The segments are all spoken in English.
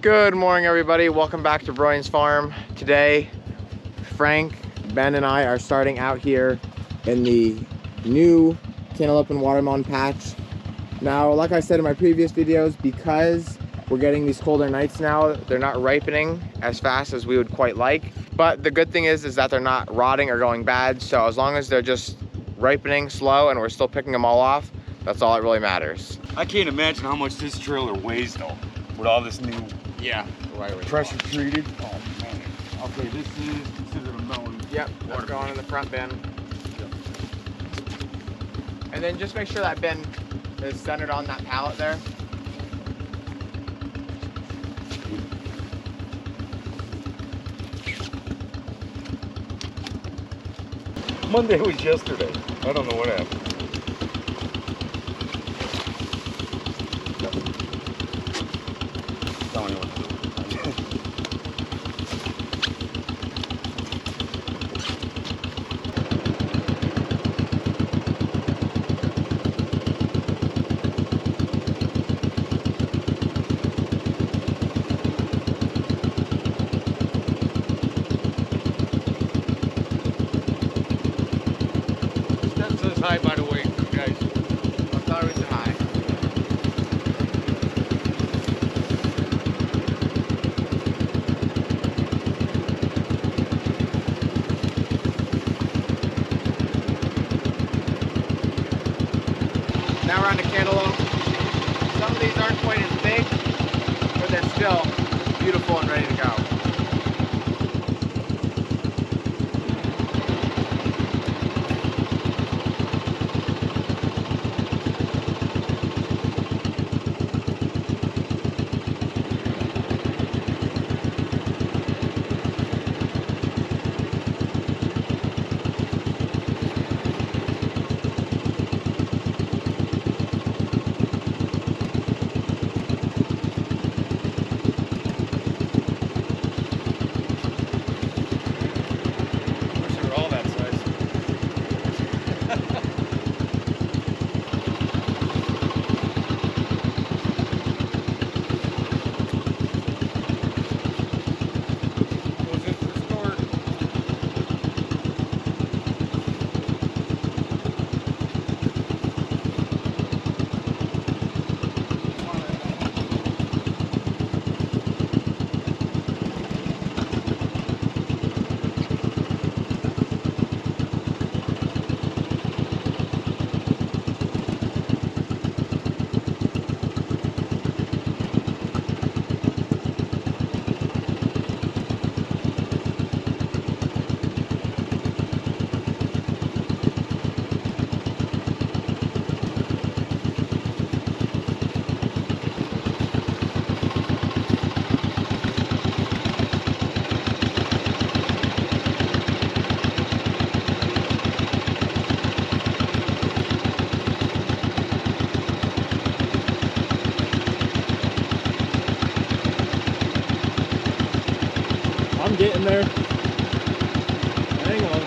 Good morning, everybody. Welcome back to Broyans Farm. Today, Frank, Ben, and I are starting out here in the new cantaloupe and watermelon patch. Now, like I said in my previous videos, because we're getting these colder nights now, they're not ripening as fast as we would quite like. But the good thing is that they're not rotting or going bad. So as long as they're just ripening slow and we're still picking them all off, that's all that really matters. I can't imagine how much this trailer weighs though, with all this new pressure treated. Oh man. Okay, this is considered a melon. Yep, that's going in the front bin. Yep. And then just make sure that bin is centered on that pallet there. Monday was yesterday. I don't know what happened. Tell me what to do. High, by the way, guys. I thought it was high. Now we're on the cantaloupe. Some of these aren't quite as big, but they're still beautiful and ready to go. I'm getting there. Hang on.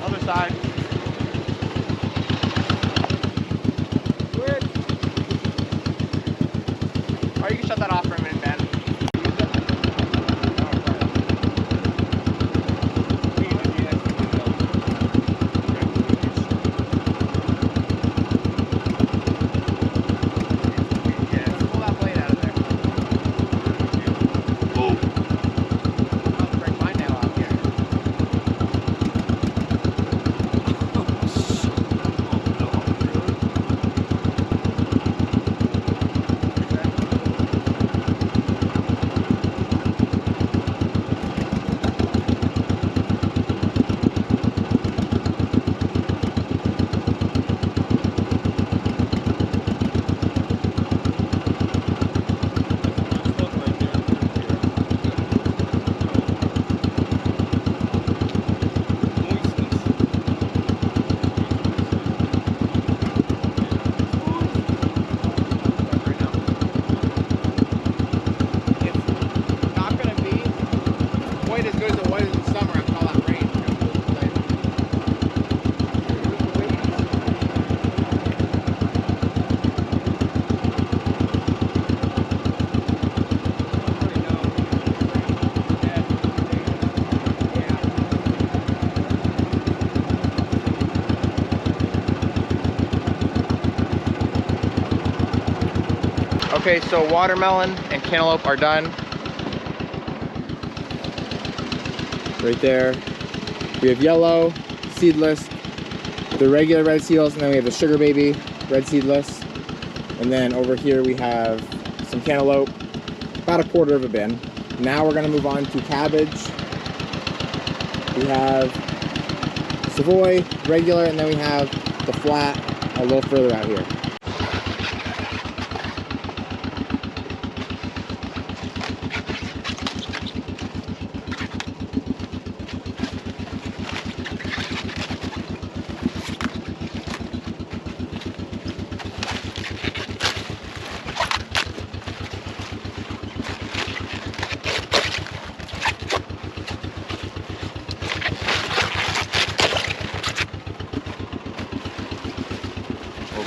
Other side. Good. Or you can shut that off for a minute, Ben. Okay, so watermelon and cantaloupe are done. Right there. We have yellow, seedless, the regular red seedless, and then we have the sugar baby red seedless. And then over here we have some cantaloupe, about 1/4 of a bin. Now we're gonna move on to cabbage. We have Savoy, regular, and then we have the flat a little further out here.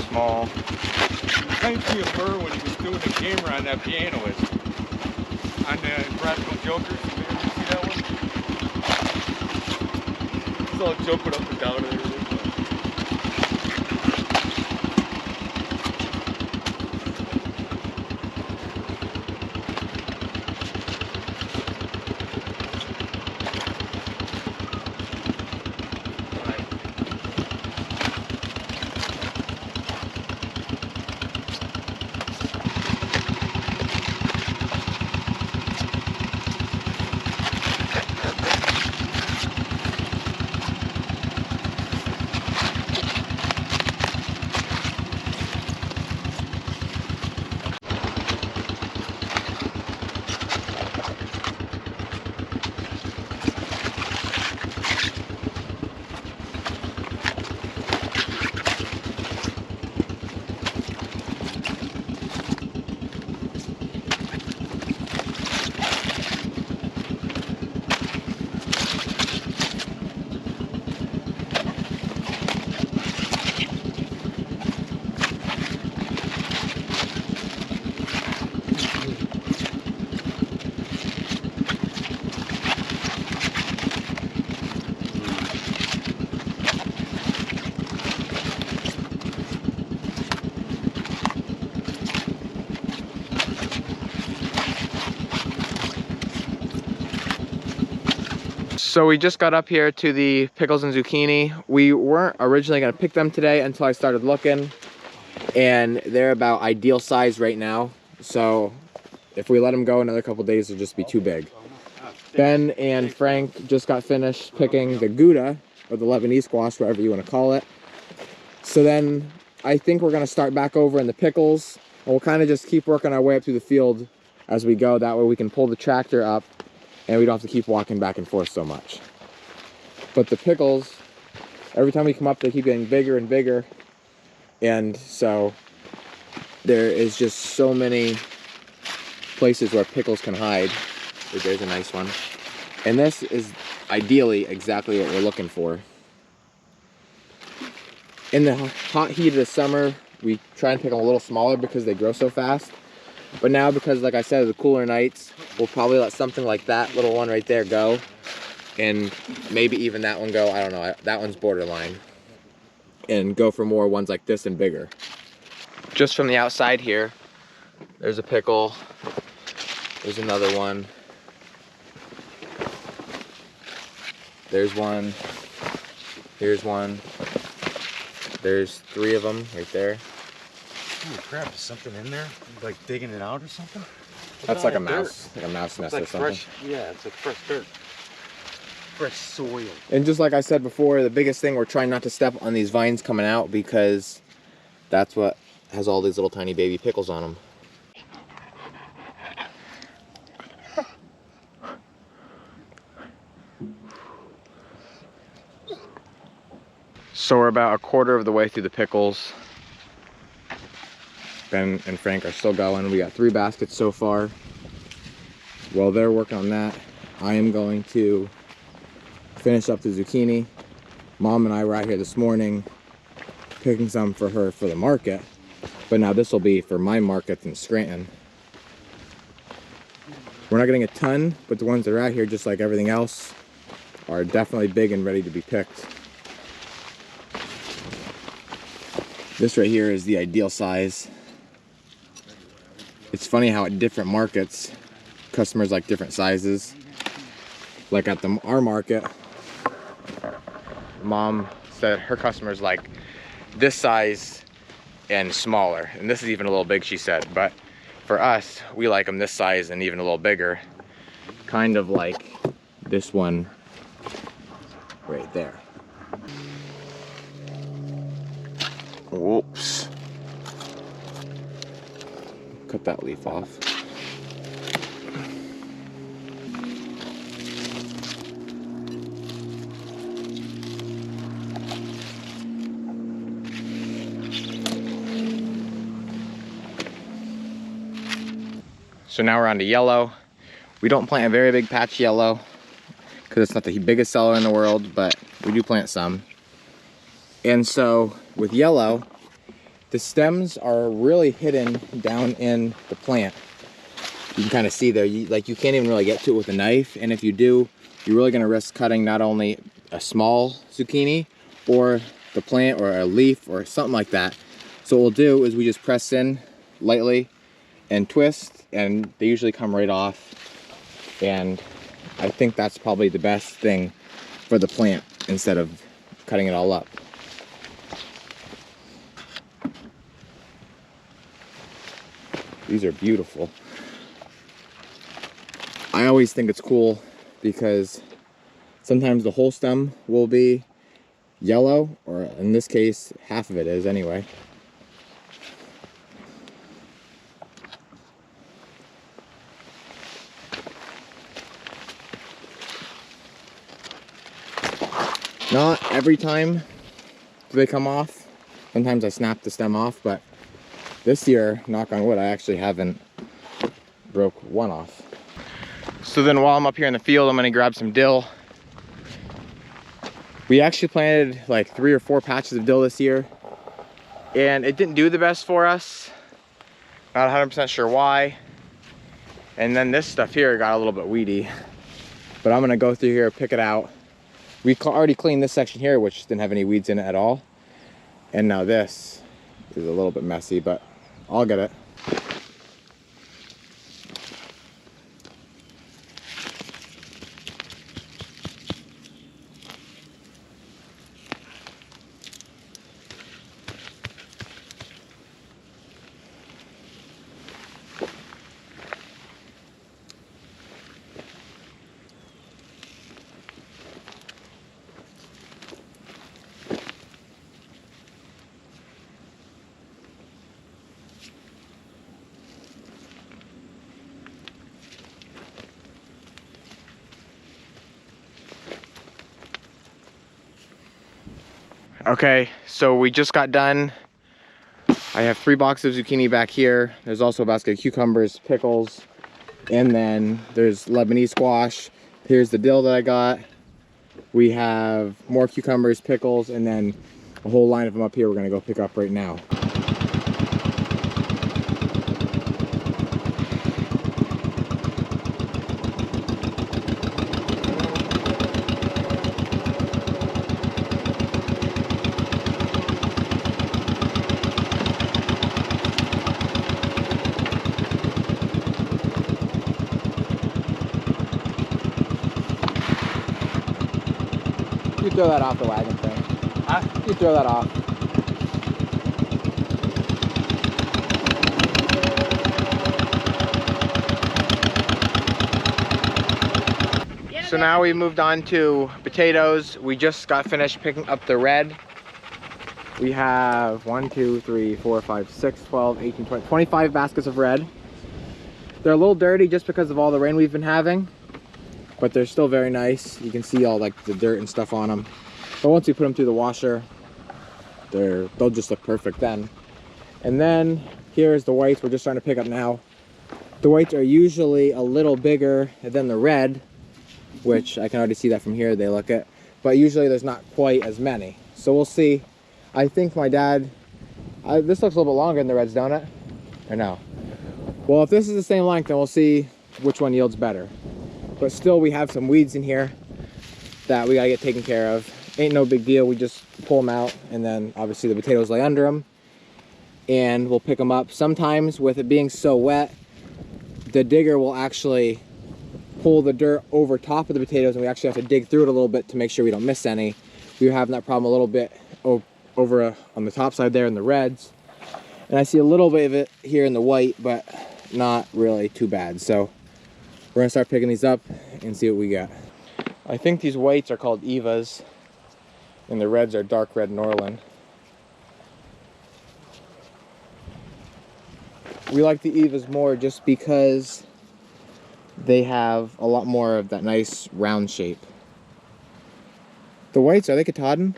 Small. I see a burr when he was doing the camera on that pianoist. On the Practical Jokers. Did you ever see that one? He's all jumping up and down and everything. So we just got up here to the pickles and zucchini. We weren't originally gonna pick them today until I started looking, and they're about ideal size right now. So if we let them go another couple days, they'll just be too big. Ben and Frank just got finished picking the Gouda, or the Lebanese squash, whatever you wanna call it. So then I think we're gonna start back over in the pickles, and we'll kind of just keep working our way up through the field as we go. That way we can pull the tractor up and we don't have to keep walking back and forth so much. But the pickles, every time we come up, they keep getting bigger and bigger. And so there is just so many places where pickles can hide. There's a nice one. And this is ideally exactly what we're looking for. In the hot heat of the summer, we try and pick them a little smaller because they grow so fast. But now, because like I said, the cooler nights, we'll probably let something like that little one right there go. And maybe even that one go, I don't know, that one's borderline. And go for more ones like this and bigger. Just from the outside here, there's a pickle. There's another one. There's one. Here's one. There's 3 of them right there. Holy crap, is something in there? Like digging it out or something? That's like a mouse, like a mouse nest or something. Fresh, yeah, it's like fresh dirt. Fresh soil. And just like I said before, the biggest thing, we're trying not to step on these vines coming out because that's what has all these little tiny baby pickles on them. So we're about 1/4 of the way through the pickles. Ben and Frank are still going. We got 3 baskets so far. While they're working on that, I am going to finish up the zucchini. Mom and I were out here this morning picking some for her for the market, but now this will be for my market in Scranton. We're not getting a ton, but the ones that are out here, just like everything else, are definitely big and ready to be picked. This right here is the ideal size. It's funny how at different markets, customers like different sizes. Like at our market, Mom said her customers like this size and smaller. And this is even a little big, she said. But for us, we like them this size and even a little bigger. Kind of like this one right there. Whoops. Cut that leaf off. So now we're on to yellow. We don't plant a very big patch yellow because it's not the biggest seller in the world, but we do plant some. And so with yellow, the stems are really hidden down in the plant. You can kind of see there, you can't even really get to it with a knife. And if you do, you're really gonna risk cutting not only a small zucchini or the plant or a leaf or something like that. So what we'll do is we just press in lightly and twist, and they usually come right off. And I think that's probably the best thing for the plant instead of cutting it all up. These are beautiful. I always think it's cool because sometimes the whole stem will be yellow, or in this case, half of it is anyway. Not every time do they come off. Sometimes I snap the stem off, but this year, knock on wood, I actually haven't broke one off. So then while I'm up here in the field, I'm gonna grab some dill. We actually planted like 3 or 4 patches of dill this year, and it didn't do the best for us. Not 100% sure why. And then this stuff here got a little bit weedy, but I'm gonna go through here, pick it out. We already cleaned this section here, which didn't have any weeds in it at all. And now this is a little bit messy, but I'll get it. Okay, so we just got done. I have 3 boxes of zucchini back here. There's also a basket of cucumbers, pickles, and then there's Lebanese squash. Here's the dill that I got. We have more cucumbers, pickles, and then a whole line of them up here we're gonna go pick up right now. You throw that off the wagon thing. Huh? You throw that off. So now we moved on to potatoes. We just got finished picking up the red. We have 1, 2, 3, 4, 5, 6, 12, 18, 20, 25 baskets of red. They're a little dirty just because of all the rain we've been having, but they're still very nice. You can see all like the dirt and stuff on them. But once we put them through the washer, they'll just look perfect then. And then here's the whites we're just trying to pick up now. The whites are usually a little bigger than the red, which I can already see that from here, they look it. But usually there's not quite as many. So we'll see. I think my dad, this looks a little bit longer than the reds, don't it? Or no? Well, if this is the same length, then we'll see which one yields better. But still, we have some weeds in here that we gotta get taken care of. Ain't no big deal, we just pull them out, and then obviously the potatoes lay under them, and we'll pick them up. Sometimes with it being so wet, the digger will actually pull the dirt over top of the potatoes, and we actually have to dig through it a little bit to make sure we don't miss any. We were having that problem a little bit over on the top side there in the reds, and I see a little bit of it here in the white, but not really too bad. So we're gonna start picking these up and see what we got. I think these whites are called Evas, and the reds are dark red Norland. We like the Evas more just because they have a lot more of that nice round shape. The whites, are they Katahdin?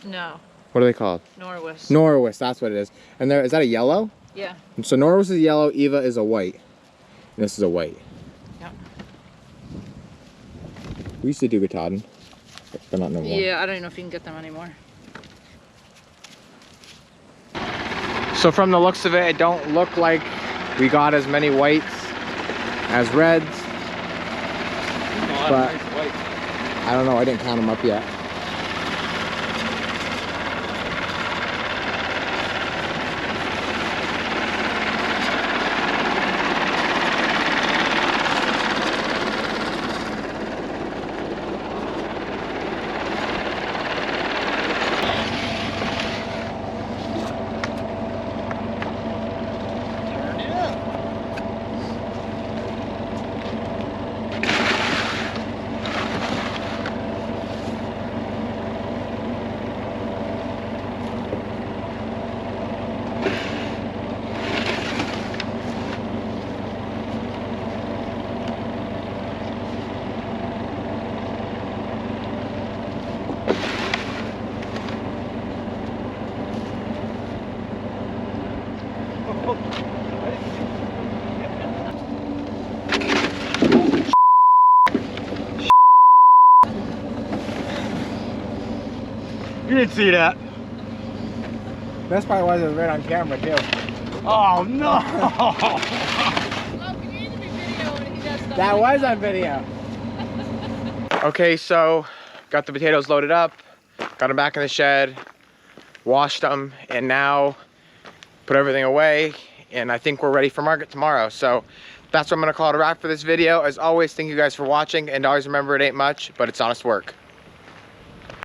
No. What are they called? Norwis. Norwis, that's what it is. And is that a yellow? Yeah. So Norwis is yellow, Eva is a white. And this is a white. Yep. We used to do Katahdin, but not no more. Yeah, I don't know if you can get them anymore. So from the looks of it, it don't look like we got as many whites as reds. But I don't know, I didn't count them up yet. You didn't see that. That's probably why it was right on camera too. Oh no! That was on video. Okay, so got the potatoes loaded up, got them back in the shed, washed them, and now put everything away, and I think we're ready for market tomorrow. So that's what I'm gonna call it a wrap for this video. As always, thank you guys for watching, and always remember, it ain't much, but it's honest work.